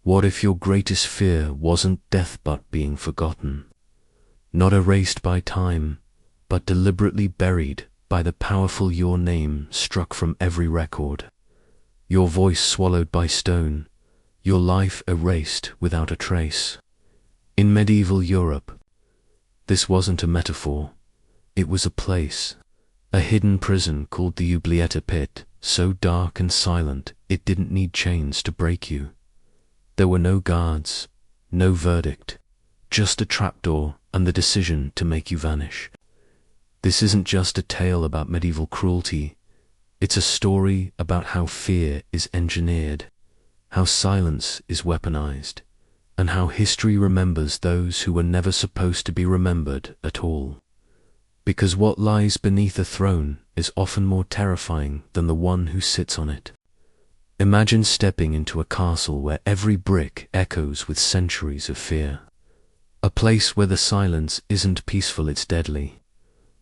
What if your greatest fear wasn't death but being forgotten? Not erased by time, but deliberately buried by the powerful your name struck from every record. Your voice swallowed by stone, your life erased without a trace. In medieval Europe, this wasn't a metaphor, it was a place, a hidden prison called the Oubliette pit, so dark and silent it didn't need chains to break you. There were no guards, no verdict, just a trapdoor and the decision to make you vanish. This isn't just a tale about medieval cruelty, it's a story about how fear is engineered, how silence is weaponized, and how history remembers those who were never supposed to be remembered at all. Because what lies beneath a throne is often more terrifying than the one who sits on it. Imagine stepping into a castle where every brick echoes with centuries of fear. A place where the silence isn't peaceful, it's deadly.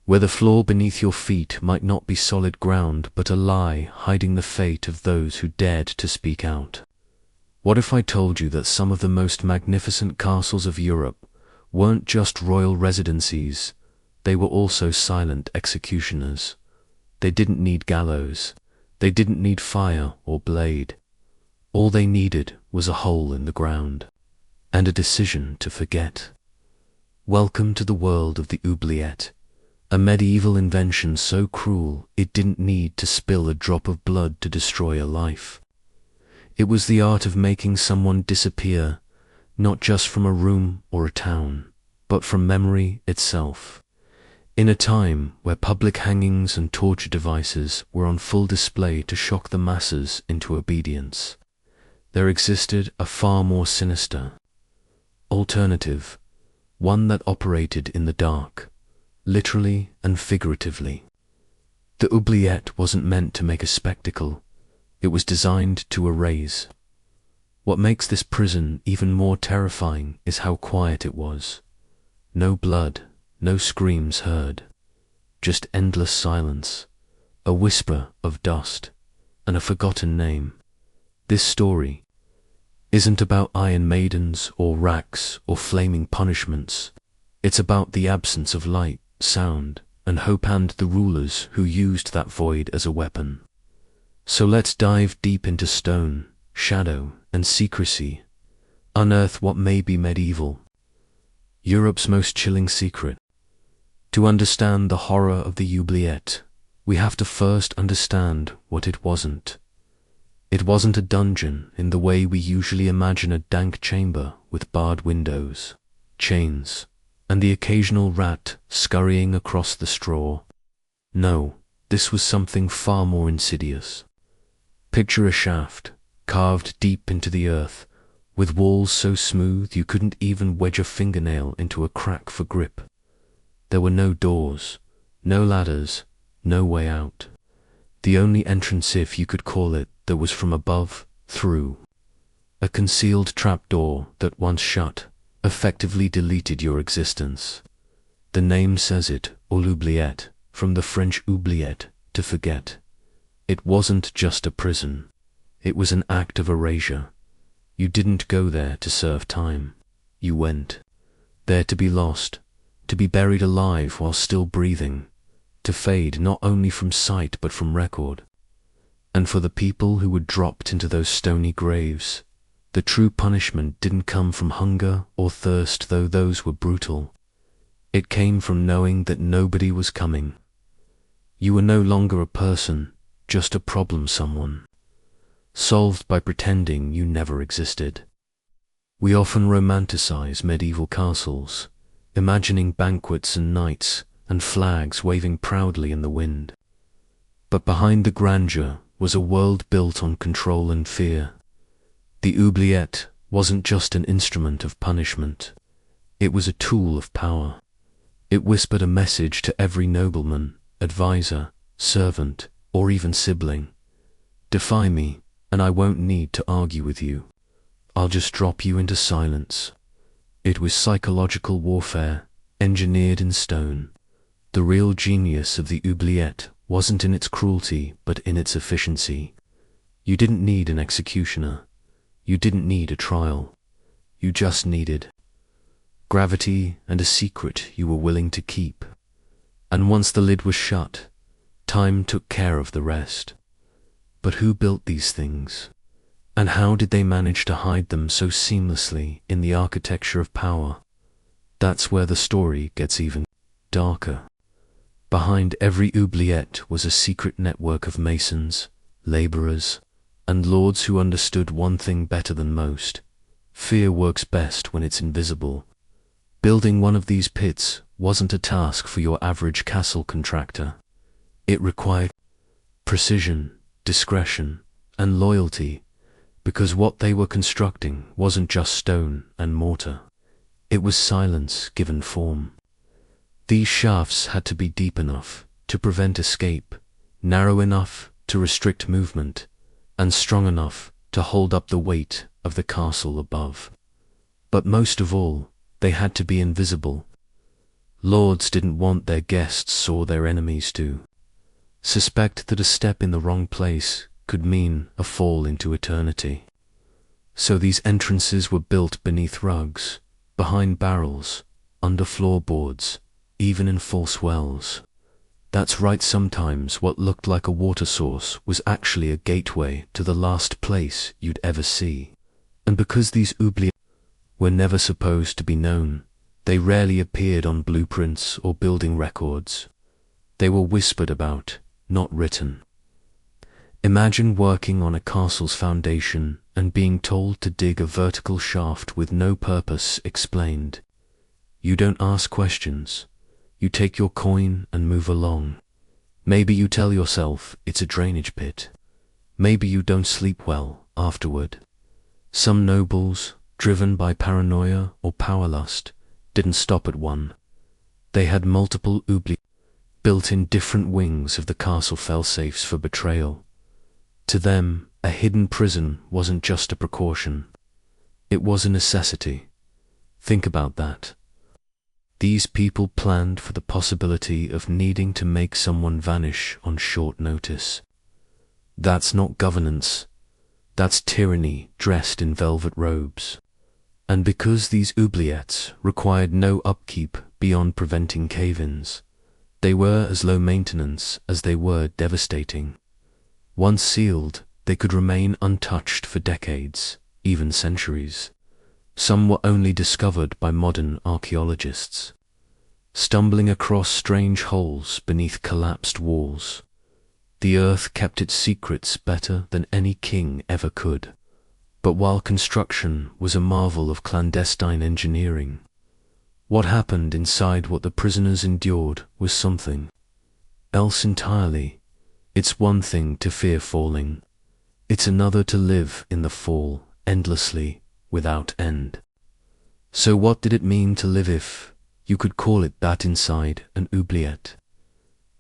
Where the floor beneath your feet might not be solid ground but a lie hiding the fate of those who dared to speak out. What if I told you that some of the most magnificent castles of Europe weren't just royal residencies, they were also silent executioners. They didn't need gallows, they didn't need fire or blade. All they needed was a hole in the ground, and a decision to forget. Welcome to the world of the Oubliette, a medieval invention so cruel it didn't need to spill a drop of blood to destroy a life. It was the art of making someone disappear, not just from a room or a town, but from memory itself. In a time where public hangings and torture devices were on full display to shock the masses into obedience, there existed a far more sinister alternative, one that operated in the dark, literally and figuratively. The Oubliette wasn't meant to make a spectacle, it was designed to erase. What makes this prison even more terrifying is how quiet it was. No blood, no screams heard, just endless silence, a whisper of dust, and a forgotten name. This story isn't about iron maidens or racks or flaming punishments. It's about the absence of light, sound, and hope and the rulers who used that void as a weapon. So let's dive deep into stone, shadow, and secrecy, unearth what may be medieval, Europe's most chilling secret. To understand the horror of the Oubliette, we have to first understand what it wasn't. It wasn't a dungeon in the way we usually imagine a dank chamber with barred windows, chains, and the occasional rat scurrying across the straw. No, this was something far more insidious. Picture a shaft, carved deep into the earth, with walls so smooth you couldn't even wedge a fingernail into a crack for grip. There were no doors, no ladders, no way out. The only entrance, if you could call it, that was from above, through. A concealed trapdoor that once shut, effectively deleted your existence. The name says it, Oubliette, from the French oubliette, to forget. It wasn't just a prison. It was an act of erasure. You didn't go there to serve time. You went there to be lost, to be buried alive while still breathing, to fade not only from sight but from record. And for the people who were dropped into those stony graves, the true punishment didn't come from hunger or thirst, though those were brutal. It came from knowing that nobody was coming. You were no longer a person, just a problem someone, solved by pretending you never existed. We often romanticize medieval castles, imagining banquets and knights and flags waving proudly in the wind. But behind the grandeur was a world built on control and fear. The Oubliette wasn't just an instrument of punishment, it was a tool of power. It whispered a message to every nobleman, advisor, servant, or even sibling. Defy me, and I won't need to argue with you. I'll just drop you into silence. It was psychological warfare, engineered in stone. The real genius of the Oubliette wasn't in its cruelty, but in its efficiency. You didn't need an executioner. You didn't need a trial. You just needed gravity and a secret you were willing to keep. And once the lid was shut, time took care of the rest. But who built these things? And how did they manage to hide them so seamlessly in the architecture of power? That's where the story gets even darker. Behind every oubliette was a secret network of masons, laborers, and lords who understood one thing better than most. Fear works best when it's invisible. Building one of these pits wasn't a task for your average castle contractor. It required precision, discretion, and loyalty, because what they were constructing wasn't just stone and mortar. It was silence given form. These shafts had to be deep enough to prevent escape, narrow enough to restrict movement, and strong enough to hold up the weight of the castle above. But most of all, they had to be invisible. Lords didn't want their guests or their enemies to suspect that a step in the wrong place could mean a fall into eternity. So these entrances were built beneath rugs, behind barrels, under floorboards, even in false wells. That's right, sometimes what looked like a water source was actually a gateway to the last place you'd ever see. And because these oubliettes were never supposed to be known, they rarely appeared on blueprints or building records. They were whispered about, not written. Imagine working on a castle's foundation and being told to dig a vertical shaft with no purpose explained. You don't ask questions. You take your coin and move along. Maybe you tell yourself it's a drainage pit. Maybe you don't sleep well afterward. Some nobles, driven by paranoia or power lust, didn't stop at one. They had multiple oubliettes built in different wings of the castle fail-safes for betrayal. To them, a hidden prison wasn't just a precaution. It was a necessity. Think about that. These people planned for the possibility of needing to make someone vanish on short notice. That's not governance. That's tyranny dressed in velvet robes. And because these oubliettes required no upkeep beyond preventing cave-ins, they were as low maintenance as they were devastating. Once sealed, they could remain untouched for decades, even centuries. Some were only discovered by modern archaeologists, stumbling across strange holes beneath collapsed walls. The earth kept its secrets better than any king ever could. But while construction was a marvel of clandestine engineering, what happened inside what the prisoners endured was something else entirely. It's one thing to fear falling. It's another to live in the fall, endlessly, without end. So what did it mean to live, if you could call it that, inside an oubliette?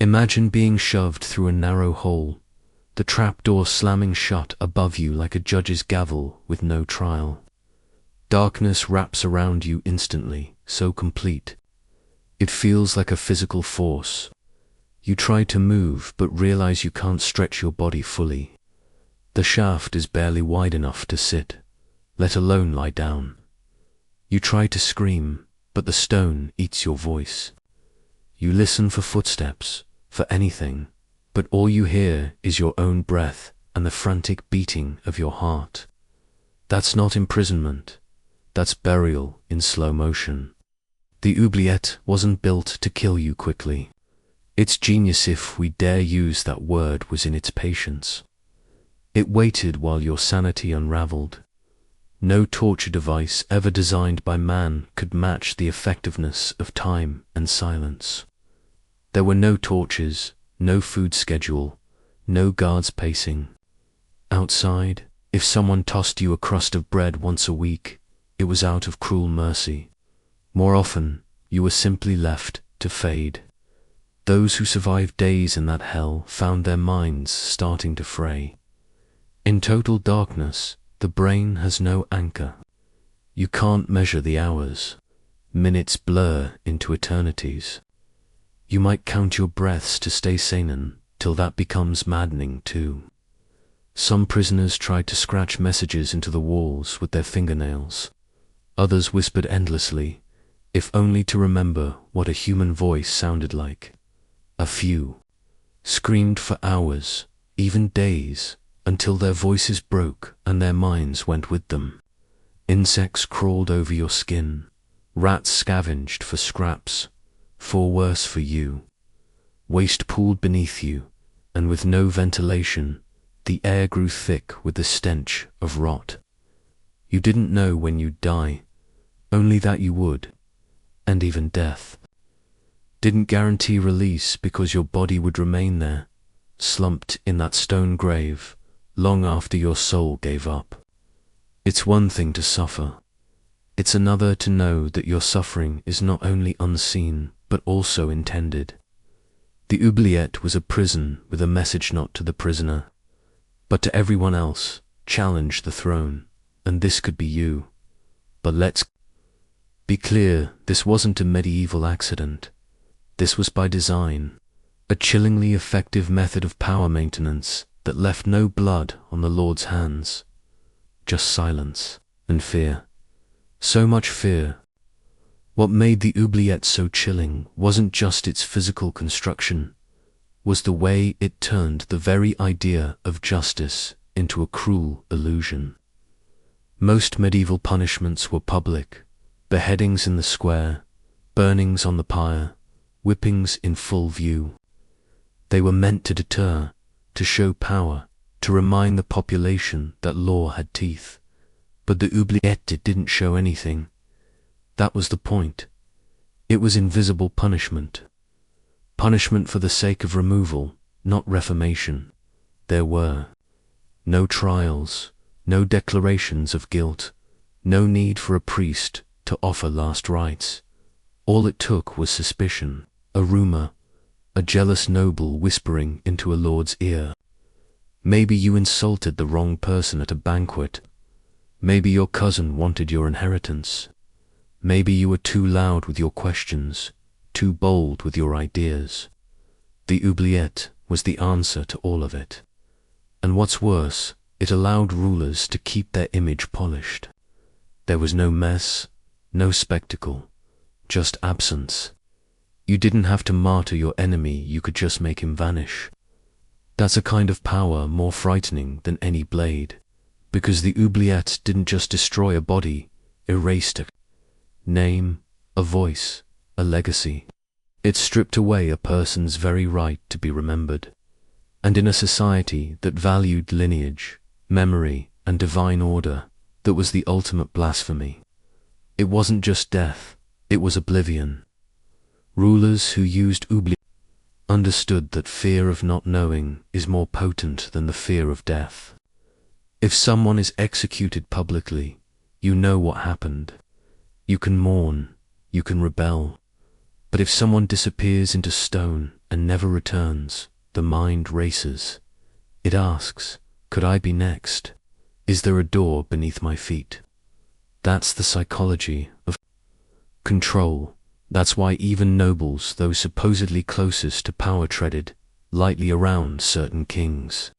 Imagine being shoved through a narrow hole, the trapdoor slamming shut above you like a judge's gavel with no trial. Darkness wraps around you instantly, so complete. It feels like a physical force. You try to move but realize you can't stretch your body fully. The shaft is barely wide enough to sit, let alone lie down. You try to scream, but the stone eats your voice. You listen for footsteps, for anything, but all you hear is your own breath and the frantic beating of your heart. That's not imprisonment. That's burial in slow motion. The oubliette wasn't built to kill you quickly. Its genius, if we dare use that word, was in its patience. It waited while your sanity unraveled. No torture device ever designed by man could match the effectiveness of time and silence. There were no torches, no food schedule, no guards pacing. Outside, if someone tossed you a crust of bread once a week, it was out of cruel mercy. More often, you were simply left to fade. Those who survived days in that hell found their minds starting to fray. In total darkness, the brain has no anchor. You can't measure the hours. Minutes blur into eternities. You might count your breaths to stay sane till that becomes maddening too. Some prisoners tried to scratch messages into the walls with their fingernails. Others whispered endlessly, if only to remember what a human voice sounded like. A few screamed for hours, even days, until their voices broke and their minds went with them. Insects crawled over your skin. Rats scavenged for scraps, for worse for you. Waste pooled beneath you, and with no ventilation, the air grew thick with the stench of rot. You didn't know when you'd die, only that you would, and even death didn't guarantee release because your body would remain there, slumped in that stone grave, long after your soul gave up. It's one thing to suffer. It's another to know that your suffering is not only unseen, but also intended. The Oubliette was a prison with a message not to the prisoner, but to everyone else. Challenge the throne, and this could be you. But let's be clear, this wasn't a medieval accident. This was by design, a chillingly effective method of power maintenance that left no blood on the Lord's hands, just silence and fear. So much fear. What made the Oubliette so chilling wasn't just its physical construction, was the way it turned the very idea of justice into a cruel illusion. Most medieval punishments were public: beheadings in the square, burnings on the pyre, whippings in full view. They were meant to deter, to show power, to remind the population that law had teeth. But the Oubliette didn't show anything. That was the point. It was invisible punishment. Punishment for the sake of removal, not reformation. There were no trials, no declarations of guilt, no need for a priest to offer last rites. All it took was suspicion, a rumor, a jealous noble whispering into a lord's ear. Maybe you insulted the wrong person at a banquet. Maybe your cousin wanted your inheritance. Maybe you were too loud with your questions, too bold with your ideas. The Oubliette was the answer to all of it. And what's worse, it allowed rulers to keep their image polished. There was no mess, no spectacle, just absence. You didn't have to martyr your enemy, you could just make him vanish. That's a kind of power more frightening than any blade, because the Oubliette didn't just destroy a body, erased a name, a voice, a legacy. It stripped away a person's very right to be remembered. And in a society that valued lineage, memory, and divine order, that was the ultimate blasphemy. It wasn't just death, it was oblivion. Rulers who used Oubliette understood that fear of not knowing is more potent than the fear of death. If someone is executed publicly, you know what happened. You can mourn, you can rebel. But if someone disappears into stone and never returns, the mind races. It asks, could I be next? Is there a door beneath my feet? That's the psychology of control. That's why even nobles, those supposedly closest to power, treaded lightly around certain kings.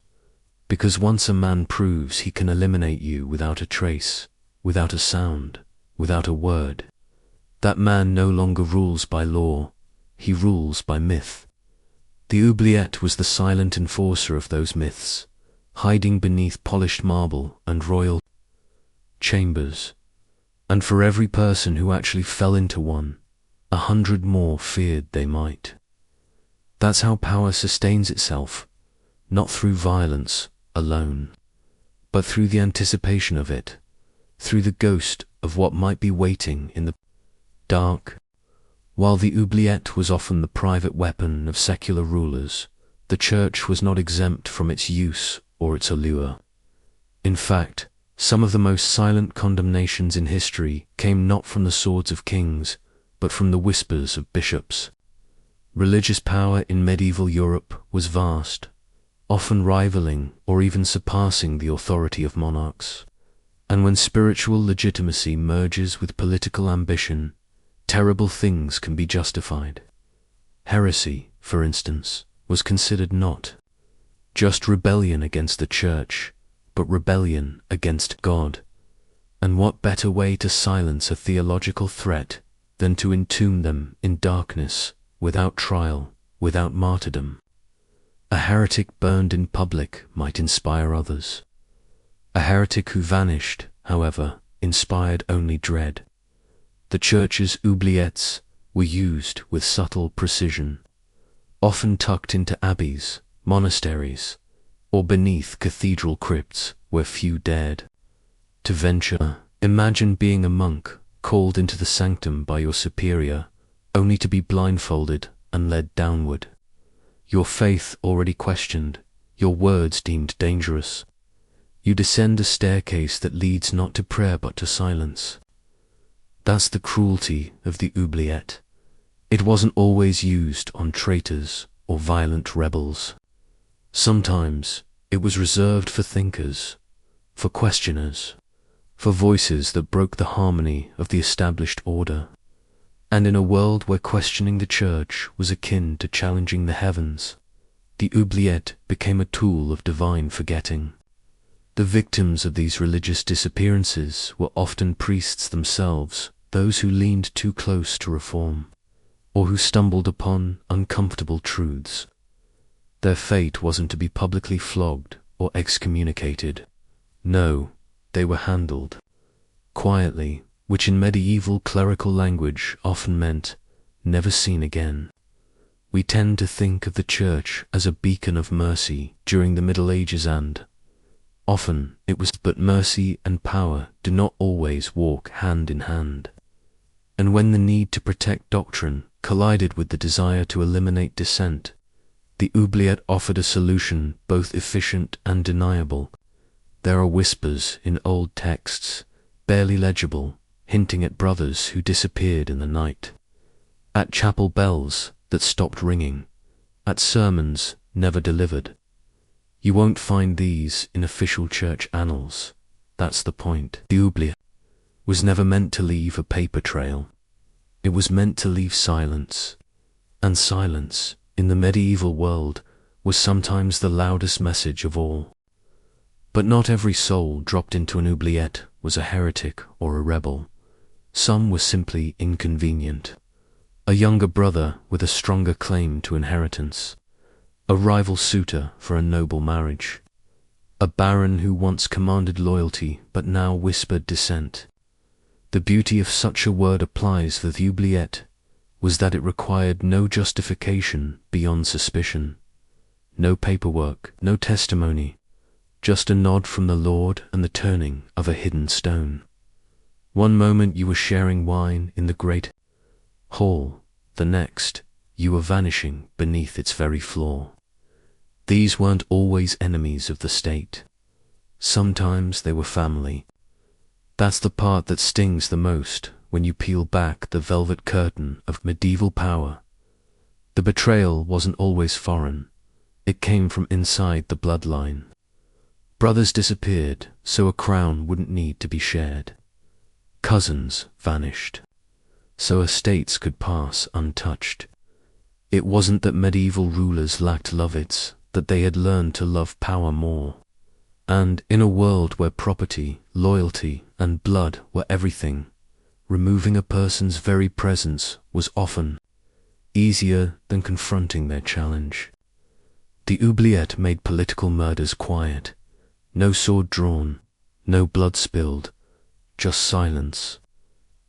Because once a man proves he can eliminate you without a trace, without a sound, without a word, that man no longer rules by law, he rules by myth. The Oubliette was the silent enforcer of those myths, hiding beneath polished marble and royal chambers. And for every person who actually fell into one, 100 more feared they might. That's how power sustains itself, not through violence alone, but through the anticipation of it, through the ghost of what might be waiting in the dark. While the Oubliette was often the private weapon of secular rulers, the church was not exempt from its use or its allure. In fact, some of the most silent condemnations in history came not from the swords of kings, but from the whispers of bishops. Religious power in medieval Europe was vast, often rivaling or even surpassing the authority of monarchs. And when spiritual legitimacy merges with political ambition, terrible things can be justified. Heresy, for instance, was considered not just rebellion against the church, but rebellion against God. And what better way to silence a theological threat than to entomb them in darkness, without trial, without martyrdom? A heretic burned in public might inspire others. A heretic who vanished, however, inspired only dread. The church's oubliettes were used with subtle precision, often tucked into abbeys, monasteries, or beneath cathedral crypts where few dared to venture. Imagine being a monk called into the sanctum by your superior, only to be blindfolded and led downward. Your faith already questioned, your words deemed dangerous. You descend a staircase that leads not to prayer but to silence. That's the cruelty of the oubliette. It wasn't always used on traitors or violent rebels. Sometimes it was reserved for thinkers, for questioners, for voices that broke the harmony of the established order. And in a world where questioning the church was akin to challenging the heavens, the oubliette became a tool of divine forgetting. The victims of these religious disappearances were often priests themselves, those who leaned too close to reform, or who stumbled upon uncomfortable truths. Their fate wasn't to be publicly flogged or excommunicated. No, they were handled quietly, which in medieval clerical language often meant never seen again. We tend to think of the church as a beacon of mercy during the Middle Ages, and often it was, but mercy and power do not always walk hand in hand. And when the need to protect doctrine collided with the desire to eliminate dissent, the oubliette offered a solution both efficient and deniable. There are whispers in old texts, barely legible, hinting at brothers who disappeared in the night, at chapel bells that stopped ringing, at sermons never delivered. You won't find these in official church annals. That's the point. The oubliette was never meant to leave a paper trail. It was meant to leave silence. And silence, in the medieval world, was sometimes the loudest message of all. But not every soul dropped into an oubliette was a heretic or a rebel. Some were simply inconvenient. A younger brother with a stronger claim to inheritance, a rival suitor for a noble marriage, a baron who once commanded loyalty but now whispered dissent. The beauty of such a word applies to the oubliette was that it required no justification beyond suspicion, no paperwork, no testimony, just a nod from the Lord and the turning of a hidden stone. One moment you were sharing wine in the great hall, the next you were vanishing beneath its very floor. These weren't always enemies of the state. Sometimes they were family. That's the part that stings the most when you peel back the velvet curtain of medieval power. The betrayal wasn't always foreign. It came from inside the bloodline. Brothers disappeared so a crown wouldn't need to be shared. Cousins vanished so estates could pass untouched. It wasn't that medieval rulers lacked love, it's that they had learned to love power more. And in a world where property, loyalty, and blood were everything, removing a person's very presence was often easier than confronting their challenge. The oubliette made political murders quiet. No sword drawn, no blood spilled, just silence.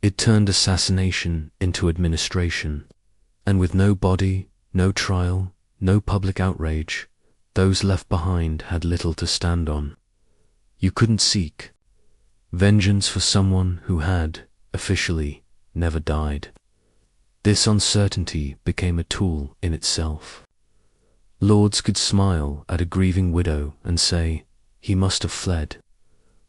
It turned assassination into administration, and with no body, no trial, no public outrage, those left behind had little to stand on. You couldn't seek vengeance for someone who had, officially, never died. This uncertainty became a tool in itself. Lords could smile at a grieving widow and say, "He must have fled,"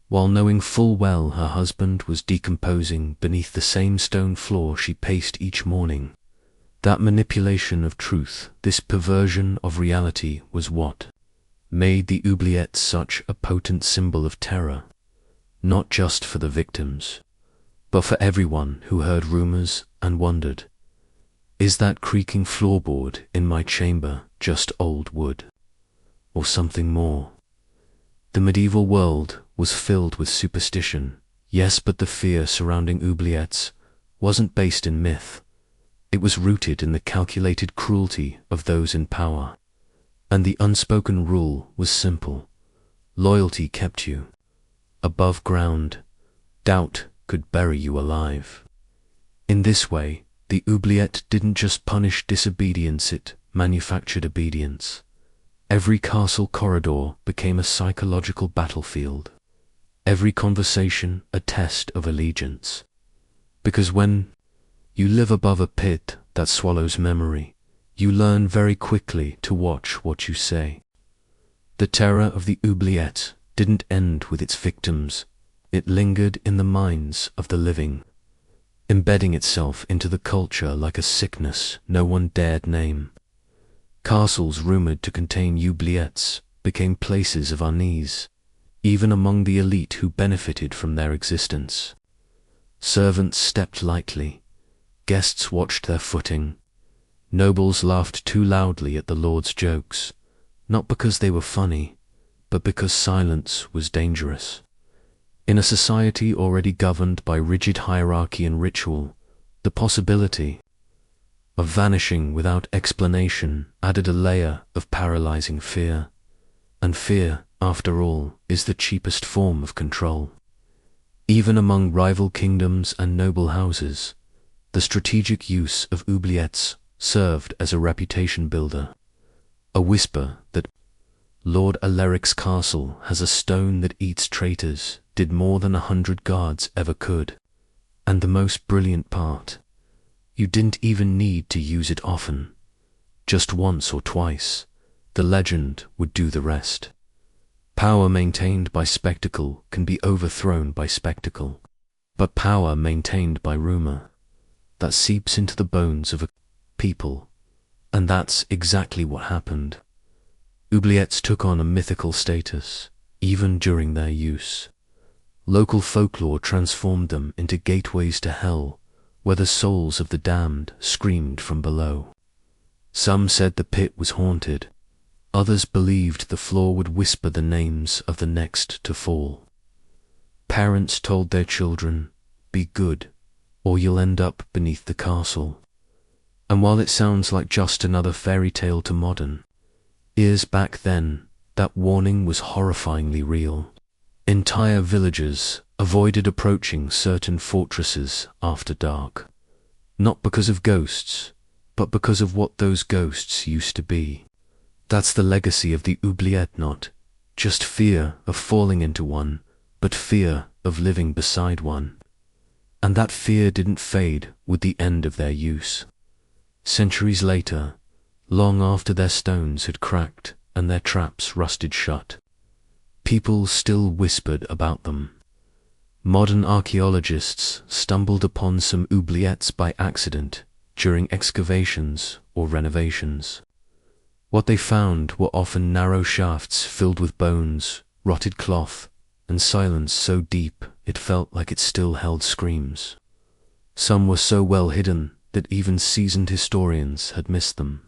while knowing full well her husband was decomposing beneath the same stone floor she paced each morning. That manipulation of truth, this perversion of reality, was what made the oubliette such a potent symbol of terror, not just for the victims, but for everyone who heard rumors and wondered, is that creaking floorboard in my chamber just old wood? or something more. The medieval world was filled with superstition, yes, but the fear surrounding oubliettes wasn't based in myth. It was rooted in the calculated cruelty of those in power. And the unspoken rule was simple. Loyalty kept you above ground. Doubt could bury you alive. In this way, the oubliette didn't just punish disobedience, it manufactured obedience. Every castle corridor became a psychological battlefield. Every conversation a test of allegiance. Because when you live above a pit that swallows memory, you learn very quickly to watch what you say. The terror of the oubliette didn't end with its victims. It lingered in the minds of the living, embedding itself into the culture like a sickness no one dared name. Castles rumored to contain oubliettes became places of unease, even among the elite who benefited from their existence. Servants stepped lightly, guests watched their footing, nobles laughed too loudly at the lord's jokes, not because they were funny, but because silence was dangerous. In a society already governed by rigid hierarchy and ritual, the possibility of vanishing without explanation added a layer of paralyzing fear. And fear, after all, is the cheapest form of control. Even among rival kingdoms and noble houses, the strategic use of oubliettes served as a reputation builder. A whisper that Lord Alaric's castle has a stone that eats traitors did more than 100 guards ever could. And the most brilliant part, you didn't even need to use it often. Just once or twice, the legend would do the rest. Power maintained by spectacle can be overthrown by spectacle, but power maintained by rumor, that seeps into the bones of a people, and that's exactly what happened. Oubliettes took on a mythical status, even during their use. Local folklore transformed them into gateways to hell, where the souls of the damned screamed from below. Some said the pit was haunted. Others believed the floor would whisper the names of the next to fall. Parents told their children, "Be good, or you'll end up beneath the castle." And while it sounds like just another fairy tale to modern ears back then, that warning was horrifyingly real. Entire villages avoided approaching certain fortresses after dark, not because of ghosts, but because of what those ghosts used to be. That's the legacy of the oubliette, not just fear of falling into one, but fear of living beside one. And that fear didn't fade with the end of their use. Centuries later, long after their stones had cracked and their traps rusted shut, people still whispered about them. Modern archaeologists stumbled upon some oubliettes by accident during excavations or renovations. What they found were often narrow shafts filled with bones, rotted cloth, and silence so deep it felt like it still held screams. Some were so well hidden that even seasoned historians had missed them.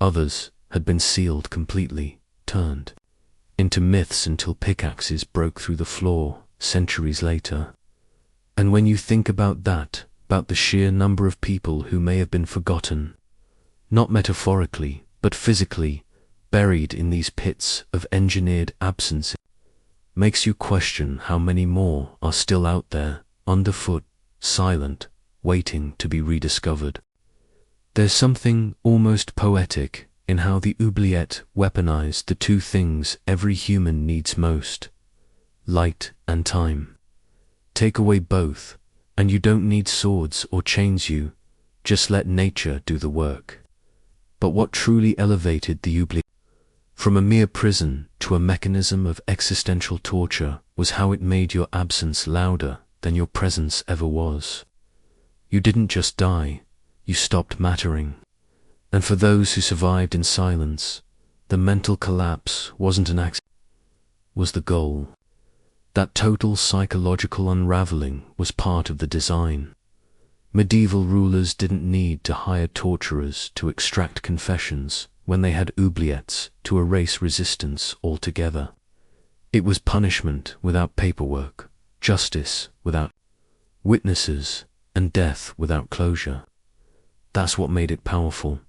Others had been sealed completely, turned into myths until pickaxes broke through the floor centuries later. And when you think about that, about the sheer number of people who may have been forgotten, not metaphorically, but physically, buried in these pits of engineered absence, makes you question how many more are still out there, underfoot, silent, waiting to be rediscovered. There's something almost poetic in how the oubliette weaponized the two things every human needs most, light and time. Take away both, and you don't need swords or chains, you just let nature do the work. But what truly elevated the oubliette from a mere prison to a mechanism of existential torture was how it made your absence louder than your presence ever was. You didn't just die, you stopped mattering. And for those who survived in silence, the mental collapse wasn't an accident, was the goal. That total psychological unraveling was part of the design. Medieval rulers didn't need to hire torturers to extract confessions when they had oubliettes to erase resistance altogether. It was punishment without paperwork, justice without witnesses, and death without closure. That's what made it powerful,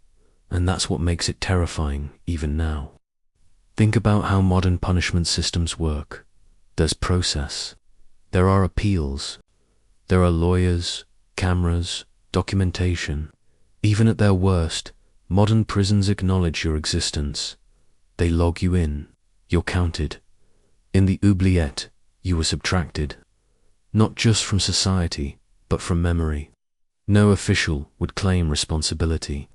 and that's what makes it terrifying even now. Think about how modern punishment systems work. There's process. There are appeals. There are lawyers, cameras, documentation. Even at their worst, modern prisons acknowledge your existence. They log you in. You're counted. In the oubliette, you were subtracted. Not just from society, but from memory. No official would claim responsibility.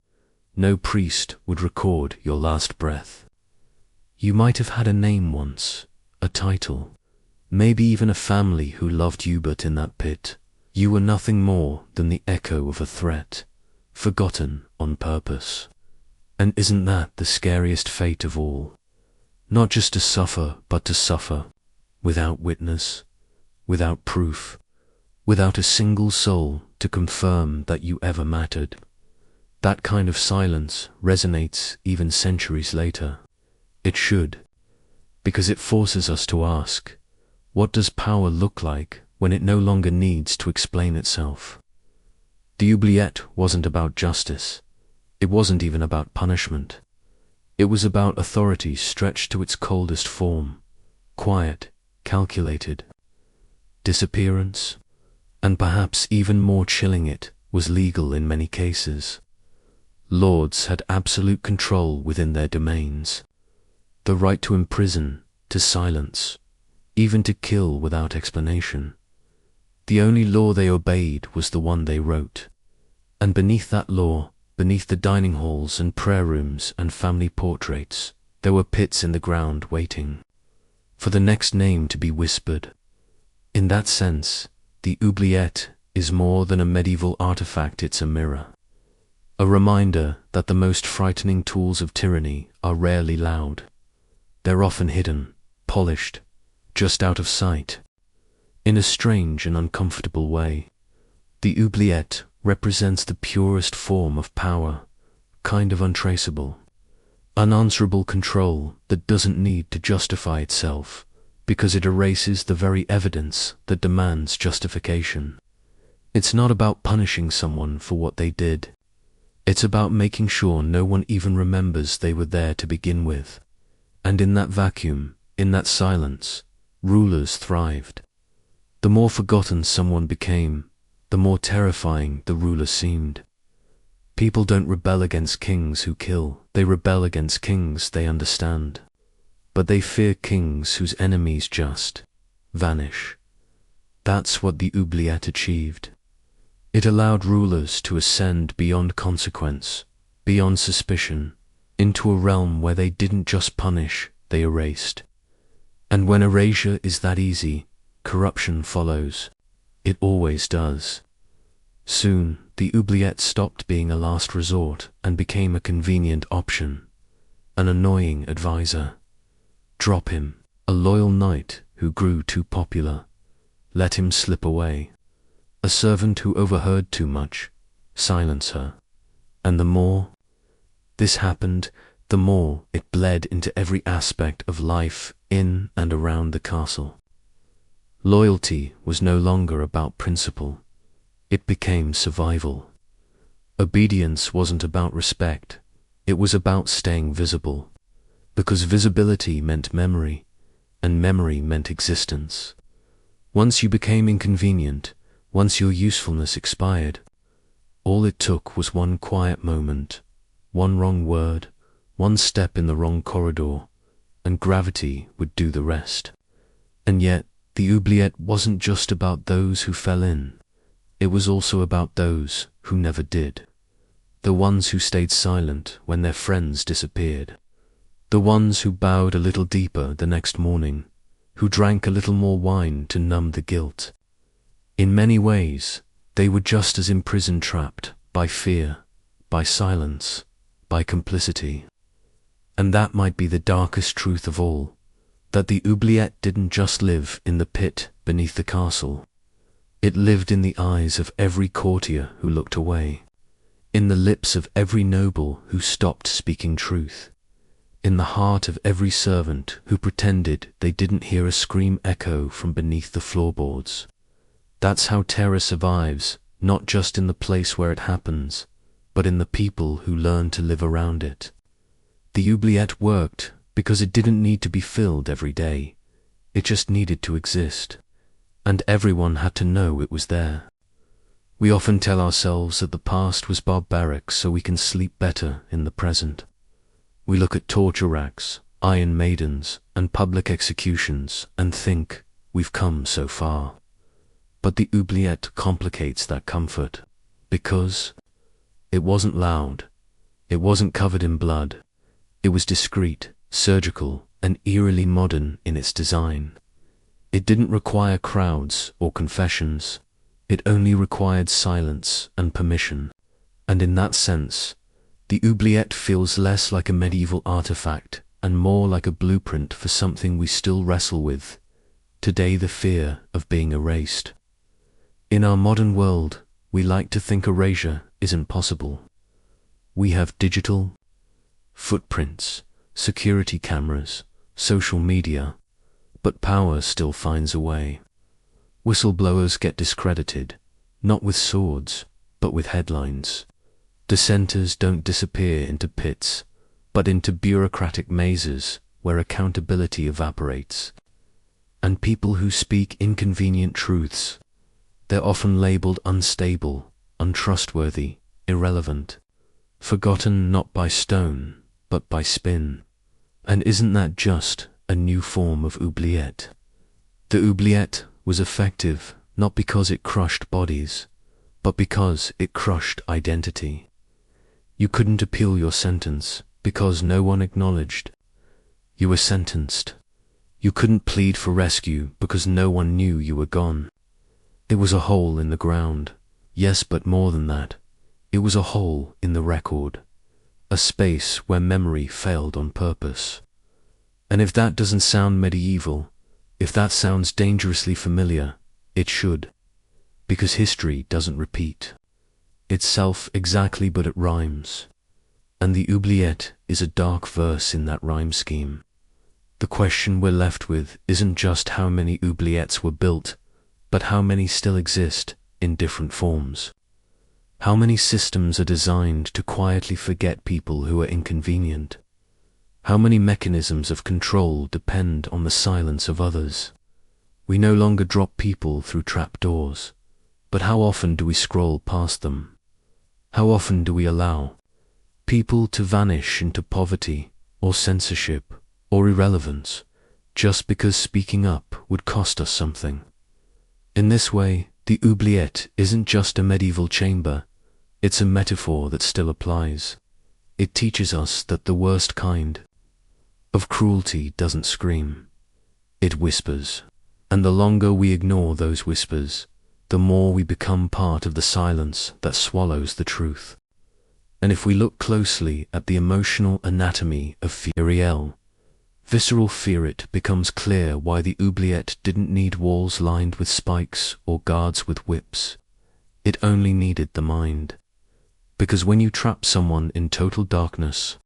No priest would record your last breath. You might have had a name once, a title, maybe even a family who loved you, but in that pit, you were nothing more than the echo of a threat, forgotten on purpose. And isn't that the scariest fate of all? Not just to suffer, but to suffer, without witness, without proof, without a single soul to confirm that you ever mattered. That kind of silence resonates even centuries later. It should, because it forces us to ask, what does power look like when it no longer needs to explain itself? The oubliette wasn't about justice. It wasn't even about punishment. It was about authority stretched to its coldest form, quiet, calculated. Disappearance, and perhaps even more chilling, it was legal in many cases. Lords had absolute control within their domains. The right to imprison, to silence, even to kill without explanation. The only law they obeyed was the one they wrote. And beneath that law, beneath the dining halls and prayer rooms and family portraits, there were pits in the ground waiting for the next name to be whispered. In that sense, the oubliette is more than a medieval artifact, it's a mirror. A reminder that the most frightening tools of tyranny are rarely loud. They're often hidden, polished, just out of sight. In a strange and uncomfortable way, the oubliette represents the purest form of power, kind of untraceable. Unanswerable control that doesn't need to justify itself, because it erases the very evidence that demands justification. It's not about punishing someone for what they did. It's about making sure no one even remembers they were there to begin with. And in that vacuum, in that silence, rulers thrived. The more forgotten someone became, the more terrifying the ruler seemed. People don't rebel against kings who kill, they rebel against kings they understand. But they fear kings whose enemies just vanish. That's what the oubliette achieved. It allowed rulers to ascend beyond consequence, beyond suspicion, into a realm where they didn't just punish, they erased. And when erasure is that easy, corruption follows. It always does. Soon, the oubliette stopped being a last resort and became a convenient option, an annoying advisor. Drop him, a loyal knight who grew too popular. Let him slip away. A servant who overheard too much. Silence her. And the more this happened, the more it bled into every aspect of life in and around the castle. Loyalty was no longer about principle. It became survival. Obedience wasn't about respect. It was about staying visible. Because visibility meant memory, and memory meant existence. Once you became inconvenient, once your usefulness expired, all it took was one quiet moment, one wrong word, one step in the wrong corridor, and gravity would do the rest. And yet, the oubliette wasn't just about those who fell in. It was also about those who never did. The ones who stayed silent when their friends disappeared. The ones who bowed a little deeper the next morning, who drank a little more wine to numb the guilt. In many ways, they were just as imprisoned, trapped by fear, by silence, by complicity. And that might be the darkest truth of all, that the oubliette didn't just live in the pit beneath the castle. It lived in the eyes of every courtier who looked away, in the lips of every noble who stopped speaking truth, in the heart of every servant who pretended they didn't hear a scream echo from beneath the floorboards. That's how terror survives, not just in the place where it happens, but in the people who learn to live around it. The oubliette worked because it didn't need to be filled every day. It just needed to exist, and everyone had to know it was there. We often tell ourselves that the past was barbaric so we can sleep better in the present. We look at torture racks, iron maidens, and public executions and think we've come so far. But the oubliette complicates that comfort, because it wasn't loud, it wasn't covered in blood, it was discreet, surgical, and eerily modern in its design. It didn't require crowds or confessions, it only required silence and permission, and in that sense, the oubliette feels less like a medieval artifact and more like a blueprint for something we still wrestle with today: the fear of being erased. In our modern world, we like to think erasure isn't possible. We have digital footprints, security cameras, social media, but power still finds a way. Whistleblowers get discredited, not with swords, but with headlines. Dissenters don't disappear into pits, but into bureaucratic mazes where accountability evaporates. And people who speak inconvenient truths, they're often labeled unstable, untrustworthy, irrelevant, forgotten not by stone, but by spin. And isn't that just a new form of oubliette? The oubliette was effective not because it crushed bodies, but because it crushed identity. You couldn't appeal your sentence because no one acknowledged you were sentenced. You couldn't plead for rescue because no one knew you were gone. It was a hole in the ground, yes, but more than that. It was a hole in the record, a space where memory failed on purpose. And if that doesn't sound medieval, if that sounds dangerously familiar, it should, because history doesn't repeat itself exactly, but it rhymes. And the oubliette is a dark verse in that rhyme scheme. The question we're left with isn't just how many oubliettes were built, but how many still exist in different forms. How many systems are designed to quietly forget people who are inconvenient? How many mechanisms of control depend on the silence of others? We no longer drop people through trapdoors, but how often do we scroll past them? How often do we allow people to vanish into poverty or censorship or irrelevance just because speaking up would cost us something? In this way, the oubliette isn't just a medieval chamber, it's a metaphor that still applies. It teaches us that the worst kind of cruelty doesn't scream, it whispers. And the longer we ignore those whispers, the more we become part of the silence that swallows the truth. And if we look closely at the emotional anatomy of fear, visceral fear, it becomes clear why the oubliette didn't need walls lined with spikes or guards with whips. It only needed the mind. Because when you trap someone in total darkness,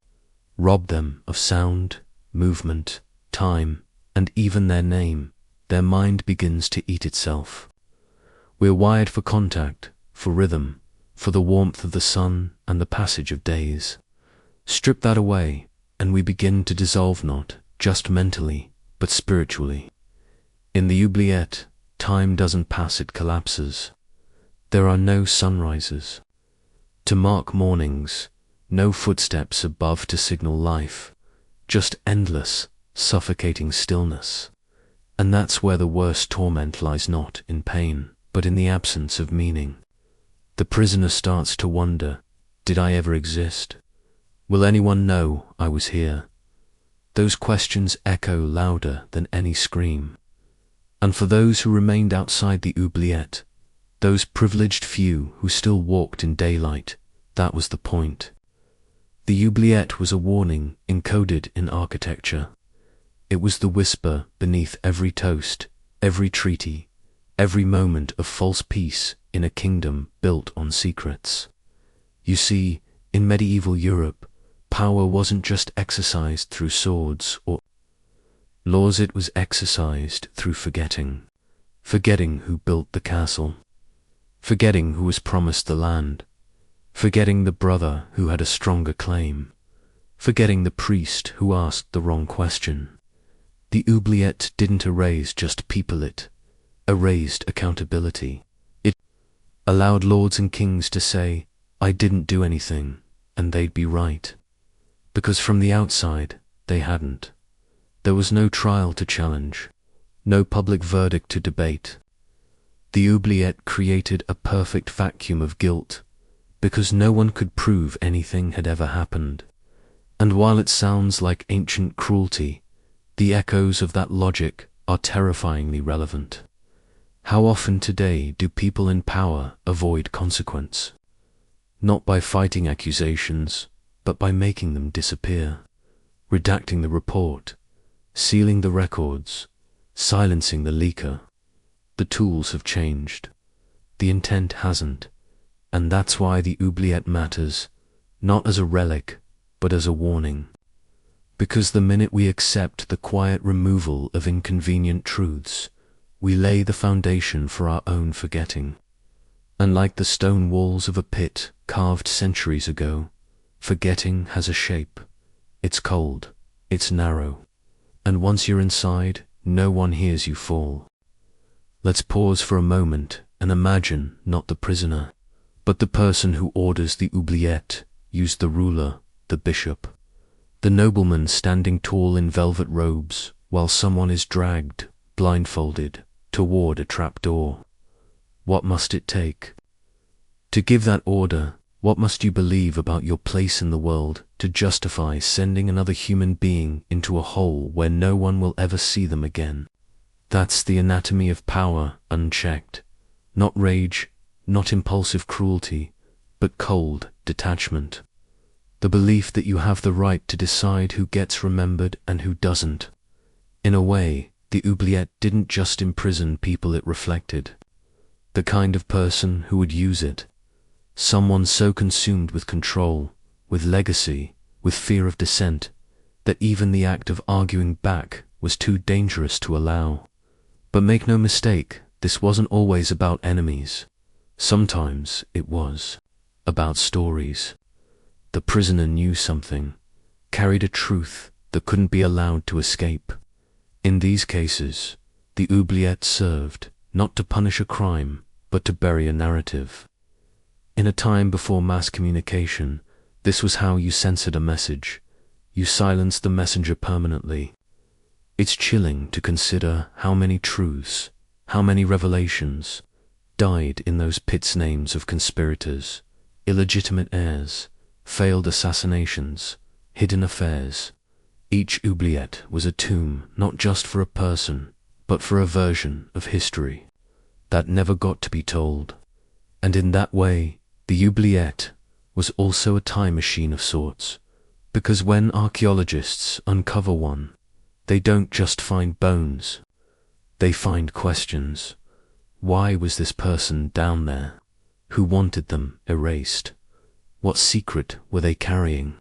rob them of sound, movement, time, and even their name, their mind begins to eat itself. We're wired for contact, for rhythm, for the warmth of the sun and the passage of days. Strip that away, and we begin to dissolve, not just mentally, but spiritually. In the oubliette, time doesn't pass, it collapses. There are no sunrises to mark mornings, no footsteps above to signal life, just endless, suffocating stillness. And that's where the worst torment lies, not in pain, but in the absence of meaning. The prisoner starts to wonder, did I ever exist? Will anyone know I was here? Those questions echo louder than any scream. And for those who remained outside the oubliette, those privileged few who still walked in daylight, that was the point. The oubliette was a warning encoded in architecture. It was the whisper beneath every toast, every treaty, every moment of false peace in a kingdom built on secrets. You see, in medieval Europe, power wasn't just exercised through swords or laws, it was exercised through forgetting. Forgetting who built the castle. Forgetting who was promised the land. Forgetting the brother who had a stronger claim. Forgetting the priest who asked the wrong question. The oubliette didn't erase just people, it erased accountability. It allowed lords and kings to say, I didn't do anything, and they'd be right. Because from the outside, they hadn't. There was no trial to challenge, no public verdict to debate. The oubliette created a perfect vacuum of guilt, because no one could prove anything had ever happened. And while it sounds like ancient cruelty, the echoes of that logic are terrifyingly relevant. How often today do people in power avoid consequence? Not by fighting accusations, but by making them disappear, redacting the report, sealing the records, silencing the leaker. The tools have changed. The intent hasn't. And that's why the oubliette matters, not as a relic, but as a warning. Because the minute we accept the quiet removal of inconvenient truths, we lay the foundation for our own forgetting. And like the stone walls of a pit carved centuries ago, forgetting has a shape. It's cold, it's narrow, and once you're inside, no one hears you fall. Let's pause for a moment and imagine not the prisoner, but the person who orders the oubliette use the ruler, the bishop, the nobleman standing tall in velvet robes while someone is dragged, blindfolded, toward a trapdoor. What must it take? To give that order, what must you believe about your place in the world to justify sending another human being into a hole where no one will ever see them again? That's the anatomy of power unchecked. Not rage, not impulsive cruelty, but cold detachment. The belief that you have the right to decide who gets remembered and who doesn't. In a way, the oubliette didn't just imprison people it reflected. The kind of person who would use it. Someone so consumed with control, with legacy, with fear of dissent, that even the act of arguing back was too dangerous to allow. But make no mistake, this wasn't always about enemies. Sometimes it was about stories. The prisoner knew something, carried a truth that couldn't be allowed to escape. In these cases, the oubliette served not to punish a crime, but to bury a narrative. In a time before mass communication, this was how you censored a message. You silenced the messenger permanently. It's chilling to consider how many truths, how many revelations, died in those pits names of conspirators, illegitimate heirs, failed assassinations, hidden affairs. Each oubliette was a tomb not just for a person, but for a version of history that never got to be told. And in that way, the oubliette was also a time machine of sorts, because when archaeologists uncover one, they don't just find bones, they find questions. Why was this person down there? Who wanted them erased? What secret were they carrying?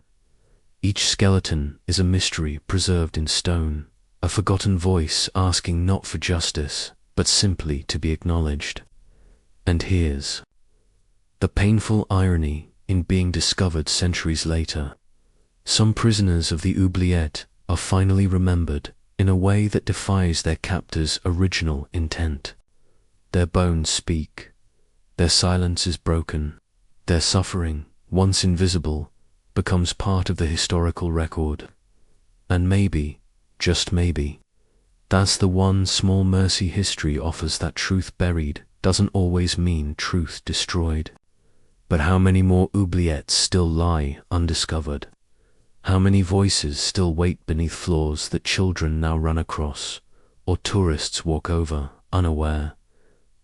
Each skeleton is a mystery preserved in stone, a forgotten voice asking not for justice, but simply to be acknowledged. And here's the painful irony in being discovered centuries later. Some prisoners of the oubliette are finally remembered in a way that defies their captors' original intent. Their bones speak, their silence is broken, their suffering, once invisible, becomes part of the historical record. And maybe, just maybe, that's the one small mercy history offers, that truth buried doesn't always mean truth destroyed. But how many more oubliettes still lie undiscovered? How many voices still wait beneath floors that children now run across, or tourists walk over, unaware?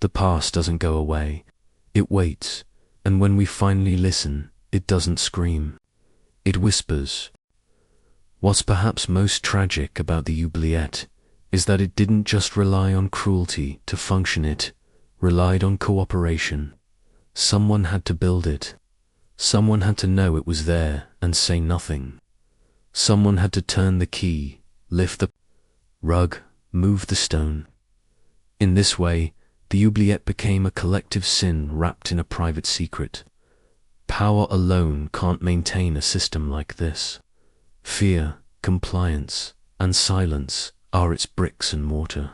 The past doesn't go away. It waits, and when we finally listen, it doesn't scream. It whispers. What's perhaps most tragic about the oubliette is that it didn't just rely on cruelty to function, it relied on cooperation. Someone had to build it. Someone had to know it was there and say nothing. Someone had to turn the key, lift the rug, move the stone. In this way, the oubliette became a collective sin wrapped in a private secret. Power alone can't maintain a system like this. Fear, compliance, and silence are its bricks and mortar.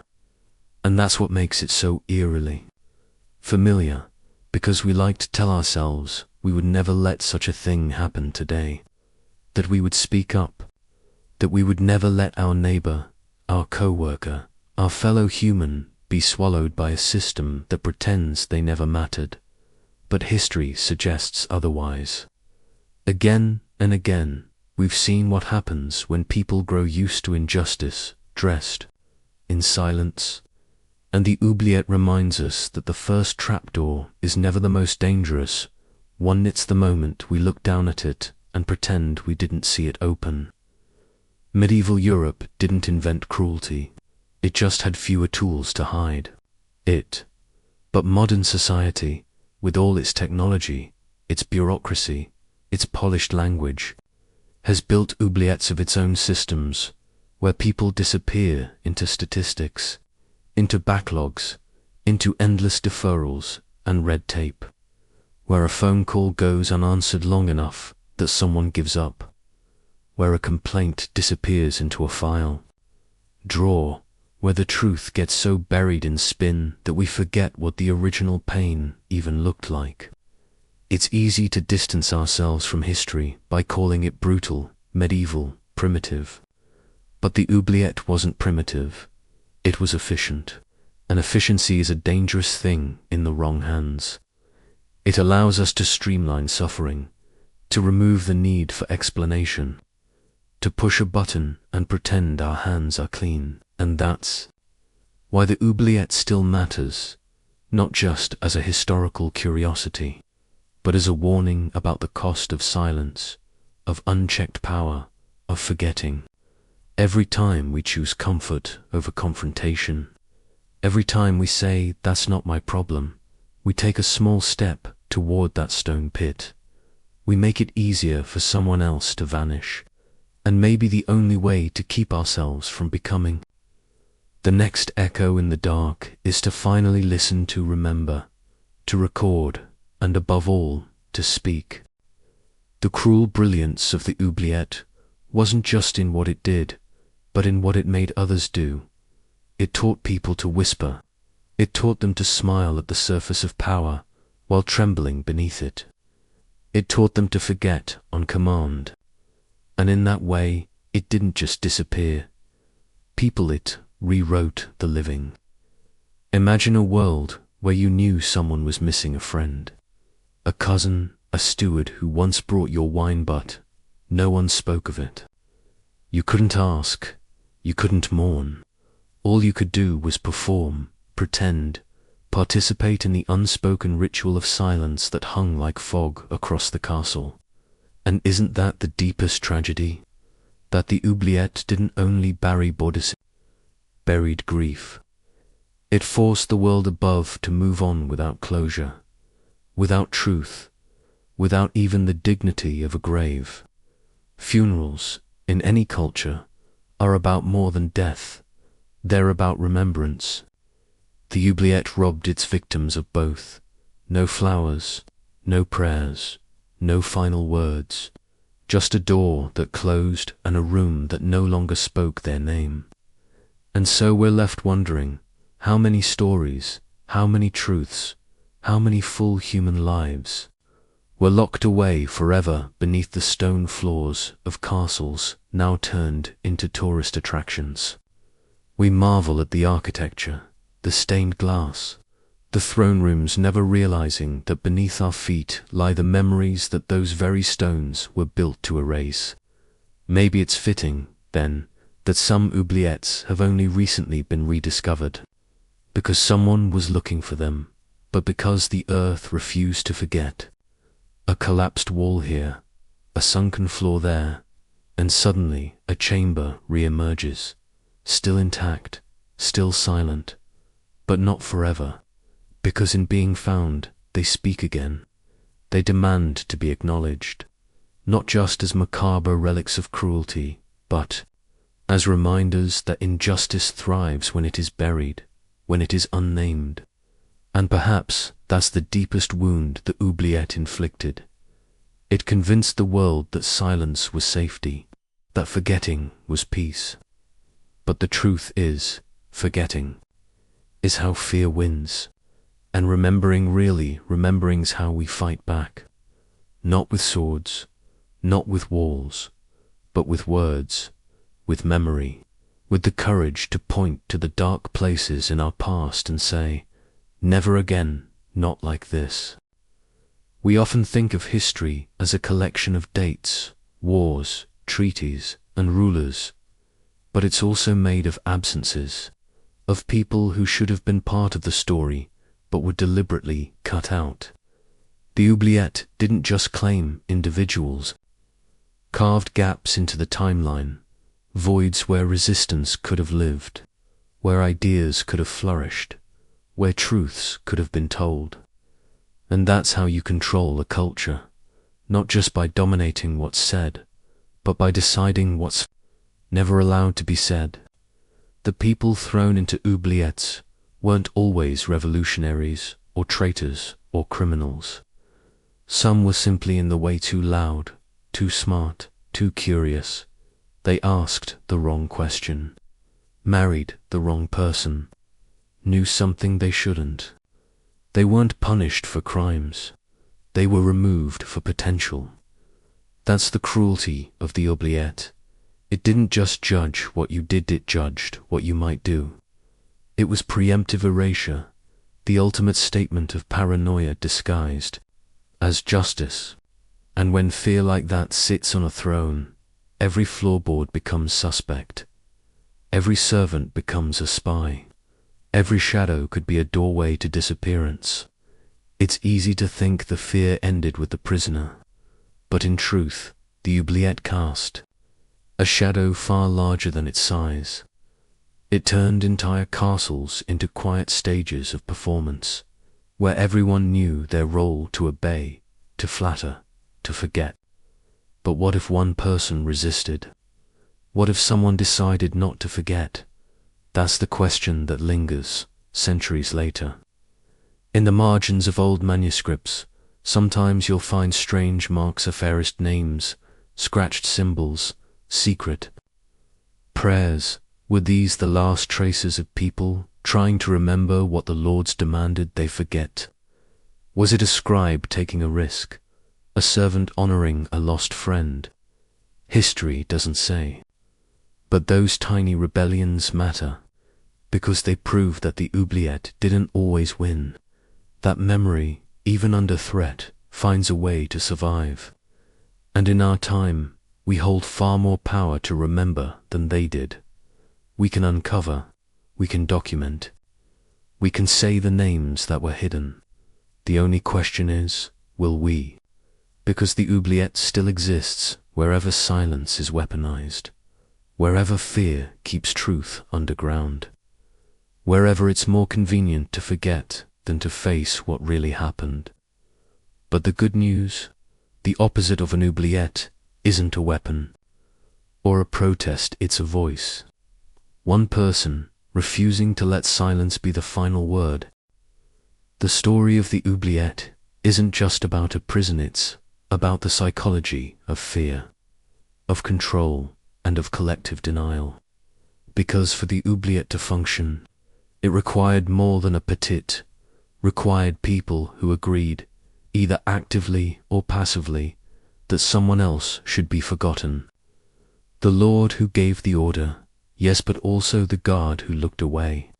And that's what makes it so eerily familiar, because we like to tell ourselves we would never let such a thing happen today, that we would speak up, that we would never let our neighbor, our co-worker, our fellow human be swallowed by a system that pretends they never mattered. But history suggests otherwise. Again and again, we've seen what happens when people grow used to injustice, dressed in silence. And the oubliette reminds us that the first trapdoor is never the most dangerous. One, it's the moment we look down at it and pretend we didn't see it open. Medieval Europe didn't invent cruelty. It just had fewer tools to hide it. But modern society, with all its technology, its bureaucracy, its polished language, has built oubliettes of its own systems, where people disappear into statistics, into backlogs, into endless deferrals and red tape, where a phone call goes unanswered long enough that someone gives up, where a complaint disappears into a file drawer, where the truth gets so buried in spin that we forget what the original pain even looked like. It's easy to distance ourselves from history by calling it brutal, medieval, primitive. But the oubliette wasn't primitive. It was efficient. And efficiency is a dangerous thing in the wrong hands. It allows us to streamline suffering, to remove the need for explanation, to push a button and pretend our hands are clean. And that's why the oubliette still matters, not just as a historical curiosity, but as a warning about the cost of silence, of unchecked power, of forgetting. Every time we choose comfort over confrontation, every time we say, "That's not my problem," we take a small step toward that stone pit. We make it easier for someone else to vanish, and maybe the only way to keep ourselves from becoming. The next echo in the dark is to finally listen, to remember, to record, and above all, to speak. The cruel brilliance of the oubliette wasn't just in what it did, but in what it made others do. It taught people to whisper. It taught them to smile at the surface of power while trembling beneath it. It taught them to forget on command. And in that way, it didn't just disappear. It rewrote the living. Imagine a world where you knew someone was missing a friend, a cousin, a steward who once brought your wine, but no one spoke of it. You couldn't ask, you couldn't mourn. All you could do was perform, pretend, participate in the unspoken ritual of silence that hung like fog across the castle. And isn't that the deepest tragedy? That the oubliette didn't only bury bodies, buried grief. It forced the world above to move on without closure, without truth, without even the dignity of a grave. Funerals, in any culture, are about more than death. They're about remembrance. The oubliette robbed its victims of both. No flowers, no prayers, no final words, just a door that closed and a room that no longer spoke their name. And so we're left wondering, how many stories, how many truths, how many full human lives were locked away forever beneath the stone floors of castles now turned into tourist attractions. We marvel at the architecture, the stained glass, the throne rooms, never realizing that beneath our feet lie the memories that those very stones were built to erase. Maybe it's fitting, then, that some oubliettes have only recently been rediscovered, because someone was looking for them, but because the earth refused to forget. A collapsed wall here, a sunken floor there, and suddenly a chamber re-emerges, still intact, still silent, but not forever, because in being found they speak again, They demand to be acknowledged, not just as macabre relics of cruelty, but as reminders that injustice thrives when it is buried, when it is unnamed. And perhaps that's the deepest wound the Oubliette inflicted. It convinced the world that silence was safety, that forgetting was peace. But the truth is, forgetting is how fear wins, and remembering's how we fight back. Not with swords, not with walls, but with words, with memory, with the courage to point to the dark places in our past and say, never again, not like this. We often think of history as a collection of dates, wars, treaties, and rulers, but it's also made of absences, of people who should have been part of the story, but were deliberately cut out. The Oubliette didn't just claim individuals, carved gaps into the timeline, voids where resistance could have lived, where ideas could have flourished, where truths could have been told. And that's how you control a culture, not just by dominating what's said, but by deciding what's never allowed to be said. The people thrown into oubliettes weren't always revolutionaries or traitors or criminals. Some were simply in the way too loud, too smart, too curious. They asked the wrong question, married the wrong person, knew something they shouldn't. They weren't punished for crimes. They were removed for potential. That's the cruelty of the Oubliette. It didn't just judge what you did, it judged what you might do. It was preemptive erasure, the ultimate statement of paranoia disguised as justice. And when fear like that sits on a throne, every floorboard becomes suspect. Every servant becomes a spy. Every shadow could be a doorway to disappearance. It's easy to think the fear ended with the prisoner, but in truth, the Oubliette cast a shadow far larger than its size. It turned entire castles into quiet stages of performance, where everyone knew their role to obey, to flatter, to forget. But what if one person resisted? What if someone decided not to forget? That's the question that lingers centuries later. In the margins of old manuscripts, sometimes you'll find strange marks of erased names, scratched symbols, secret prayers. Were these the last traces of people trying to remember what the Lords demanded they forget? Was it a scribe taking a risk, a servant honoring a lost friend? History doesn't say. But those tiny rebellions matter, because they prove that the Oubliette didn't always win, that memory, even under threat, finds a way to survive. And in our time, we hold far more power to remember than they did. We can uncover, we can document, we can say the names that were hidden. The only question is, will we? Because the Oubliette still exists wherever silence is weaponized, wherever fear keeps truth underground, wherever it's more convenient to forget than to face what really happened. But the good news, the opposite of an Oubliette, isn't a weapon or a protest, it's a voice. One person refusing to let silence be the final word. The story of the Oubliette isn't just about a prison, it's about the psychology of fear, of control, and of collective denial. Because for the Oubliette to function, it required more than a petite, required people who agreed, either actively or passively, that someone else should be forgotten. The Lord who gave the order, yes, but also the guard who looked away,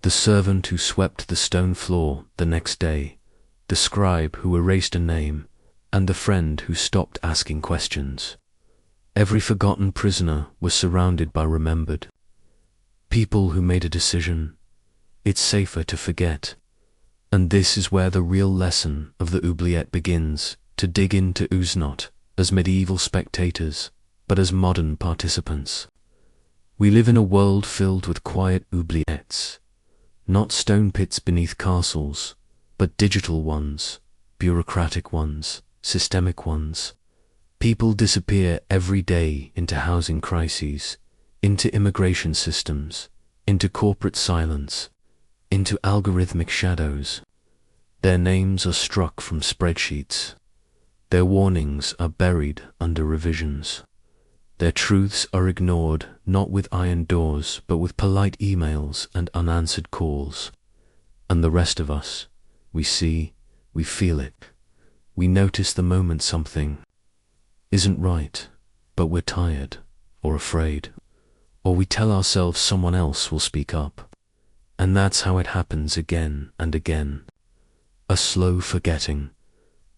the servant who swept the stone floor the next day, the scribe who erased a name, and the friend who stopped asking questions. Every forgotten prisoner was surrounded by remembered people who made a decision. It's safer to forget. And this is where the real lesson of the Oubliette begins, to dig into who's not as medieval spectators, but as modern participants. We live in a world filled with quiet oubliettes, not stone pits beneath castles, but digital ones, bureaucratic ones, systemic ones. People disappear every day into housing crises, into immigration systems, into corporate silence, into algorithmic shadows. Their names are struck from spreadsheets. Their warnings are buried under revisions. Their truths are ignored not with iron doors but with polite emails and unanswered calls. And the rest of us, we see, we feel it. We notice the moment something isn't right, but we're tired or afraid. Or we tell ourselves someone else will speak up. And that's how it happens again and again. A slow forgetting,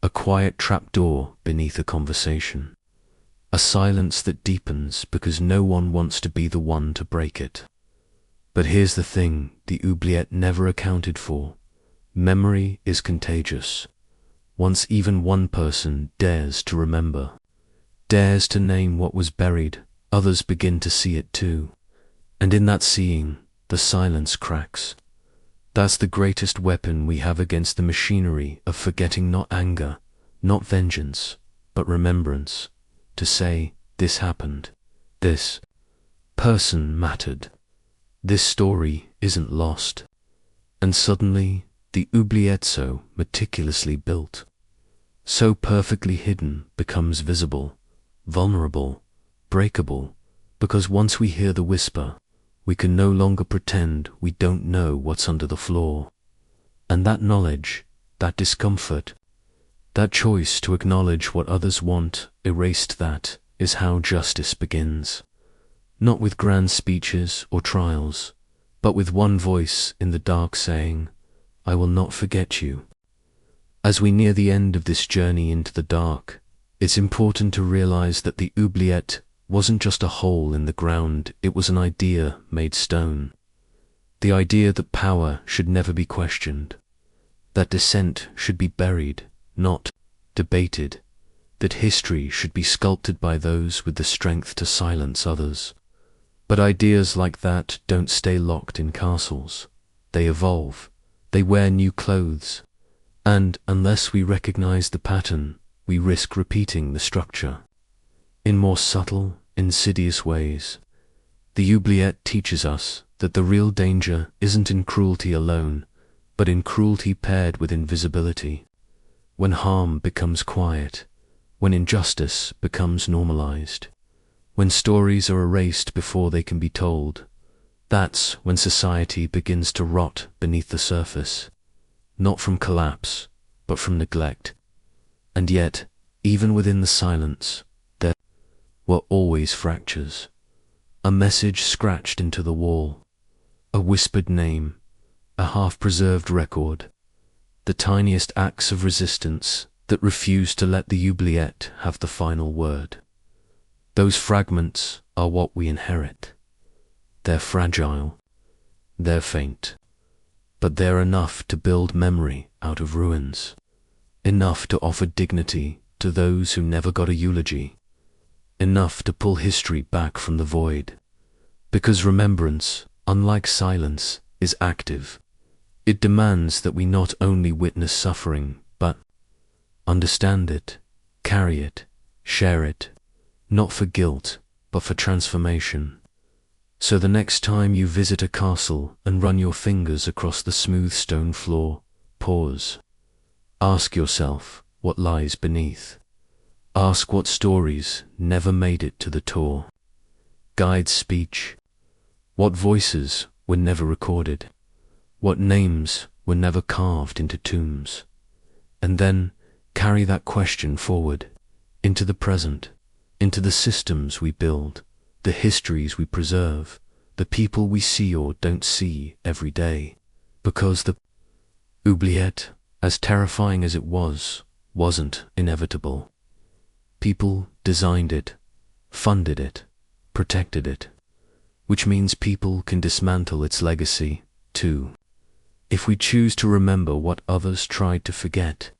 a quiet trapdoor beneath a conversation, a silence that deepens because no one wants to be the one to break it. But here's the thing the oubliette never accounted for. Memory is contagious. Once even one person dares to remember, dares to name what was buried, others begin to see it too. And in that seeing, the silence cracks. That's the greatest weapon we have against the machinery of forgetting, not anger, not vengeance, but remembrance. To say, this happened. This person mattered. This story isn't lost. And suddenly, the oubliette, so meticulously built, so perfectly hidden, becomes visible, vulnerable, breakable, because once we hear the whisper, we can no longer pretend we don't know what's under the floor. And that knowledge, that discomfort, that choice to acknowledge what others want erased, that is how justice begins. Not with grand speeches or trials, but with one voice in the dark saying, I will not forget you. As we near the end of this journey into the dark, it's important to realize that the oubliette wasn't just a hole in the ground, it was an idea made stone. The idea that power should never be questioned, that dissent should be buried, not debated, that history should be sculpted by those with the strength to silence others. But ideas like that don't stay locked in castles. They evolve, they wear new clothes, and unless we recognize the pattern, we risk repeating the structure in more subtle, insidious ways. The oubliette teaches us that the real danger isn't in cruelty alone, but in cruelty paired with invisibility. When harm becomes quiet, when injustice becomes normalized, when stories are erased before they can be told, that's when society begins to rot beneath the surface, not from collapse, but from neglect. And yet, even within the silence, there were always fractures. A message scratched into the wall, a whispered name, a half-preserved record, the tiniest acts of resistance that refused to let the oubliette have the final word. Those fragments are what we inherit. They're fragile, they're faint, but they're enough to build memory out of ruins, enough to offer dignity to those who never got a eulogy, enough to pull history back from the void. Because remembrance, unlike silence, is active. It demands that we not only witness suffering, but understand it, carry it, share it, not for guilt, but for transformation. So the next time you visit a castle and run your fingers across the smooth stone floor, pause. Ask yourself what lies beneath. Ask what stories never made it to the tour. Guide speech. What voices were never recorded? What names were never carved into tombs? And then carry that question forward, into the present, into the systems we build, the histories we preserve, the people we see or don't see every day. Because the oubliette, as terrifying as it was, wasn't inevitable. People designed it, funded it, protected it, which means people can dismantle its legacy, too. If we choose to remember what others tried to forget,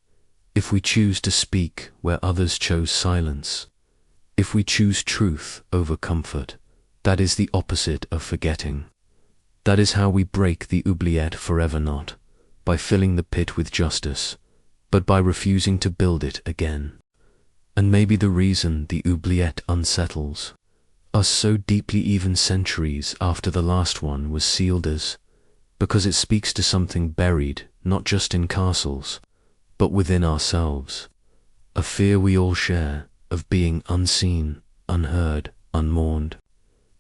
if we choose to speak where others chose silence, if we choose truth over comfort, that is the opposite of forgetting. That is how we break the oubliette forever, not by filling the pit with justice, but by refusing to build it again. And maybe the reason the oubliette unsettles us so deeply even centuries after the last one was sealed is because it speaks to something buried not just in castles, but within ourselves, a fear we all share of being unseen, unheard, unmourned,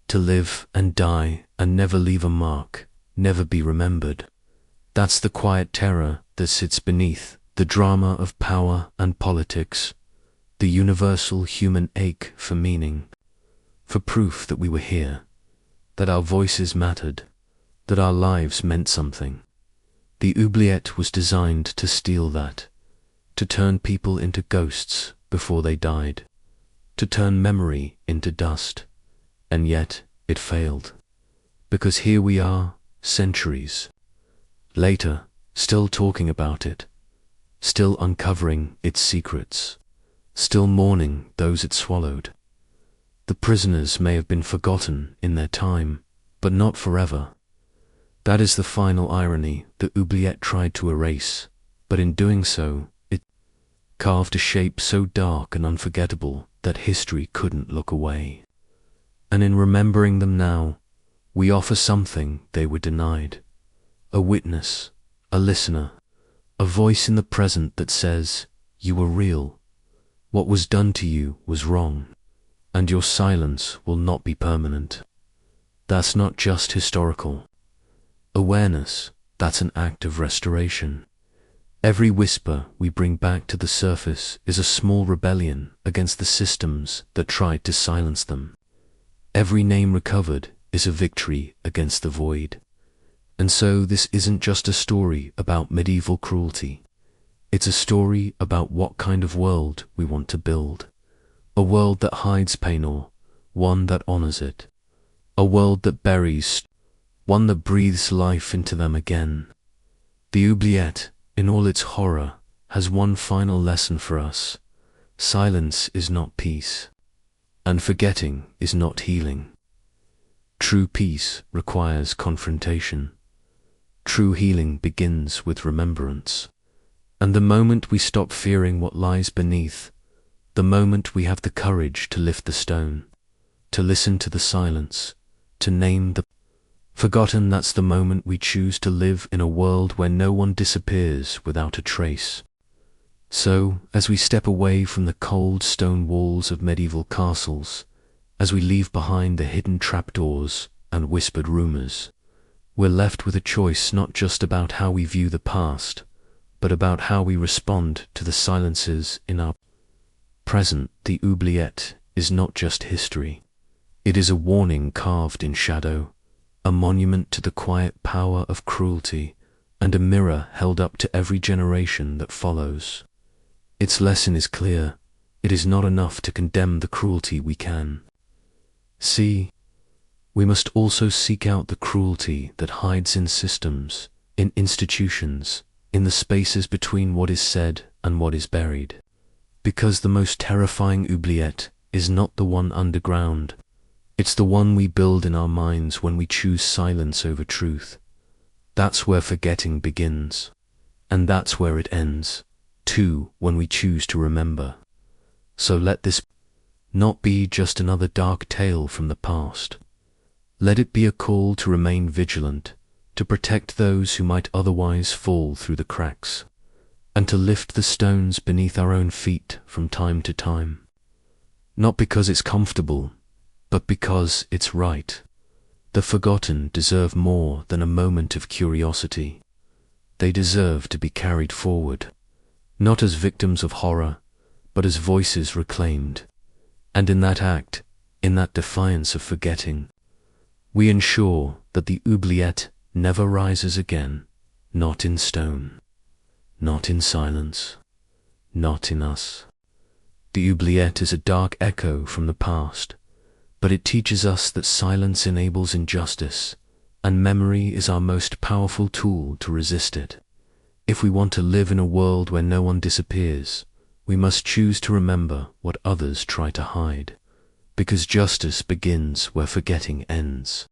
to live and die and never leave a mark, never be remembered. That's the quiet terror that sits beneath the drama of power and politics, the universal human ache for meaning, for proof that we were here, that our voices mattered, that our lives meant something. The oubliette was designed to steal that, to turn people into ghosts before they died, to turn memory into dust, and yet it failed. Because here we are, centuries later, still talking about it, still uncovering its secrets, still mourning those it swallowed. The prisoners may have been forgotten in their time, but not forever. That is the final irony the oubliette tried to erase, but in doing so, it carved a shape so dark and unforgettable that history couldn't look away. And in remembering them now, we offer something they were denied. A witness, a listener, a voice in the present that says, you were real. What was done to you was wrong, and your silence will not be permanent. That's not just historical awareness, that's an act of restoration. Every whisper we bring back to the surface is a small rebellion against the systems that tried to silence them. Every name recovered is a victory against the void. And so this isn't just a story about medieval cruelty. It's a story about what kind of world we want to build. A world that hides pain, or one that honors it. A world that buries, one that breathes life into them again. The oubliette, in all its horror, has one final lesson for us. Silence is not peace, and forgetting is not healing. True peace requires confrontation. True healing begins with remembrance. And the moment we stop fearing what lies beneath, the moment we have the courage to lift the stone, to listen to the silence, to name the forgotten, that's the moment we choose to live in a world where no one disappears without a trace. So, as we step away from the cold stone walls of medieval castles, as we leave behind the hidden trapdoors and whispered rumors, we're left with a choice not just about how we view the past, but about how we respond to the silences in our present. The oubliette is not just history. It is a warning carved in shadow, a monument to the quiet power of cruelty, and a mirror held up to every generation that follows. Its lesson is clear. It is not enough to condemn the cruelty we can see. We must also seek out the cruelty that hides in systems, in institutions, in the spaces between what is said and what is buried. Because the most terrifying oubliette is not the one underground. It's the one we build in our minds when we choose silence over truth. That's where forgetting begins. And that's where it ends, too, when we choose to remember. So let this not be just another dark tale from the past. Let it be a call to remain vigilant, to protect those who might otherwise fall through the cracks, and to lift the stones beneath our own feet from time to time. Not because it's comfortable, but because it's right. The forgotten deserve more than a moment of curiosity. They deserve to be carried forward, not as victims of horror, but as voices reclaimed. And in that act, in that defiance of forgetting, we ensure that the oubliette never rises again, not in stone, not in silence, not in us. The oubliette is a dark echo from the past, but it teaches us that silence enables injustice, and memory is our most powerful tool to resist it. If we want to live in a world where no one disappears, we must choose to remember what others try to hide, because justice begins where forgetting ends.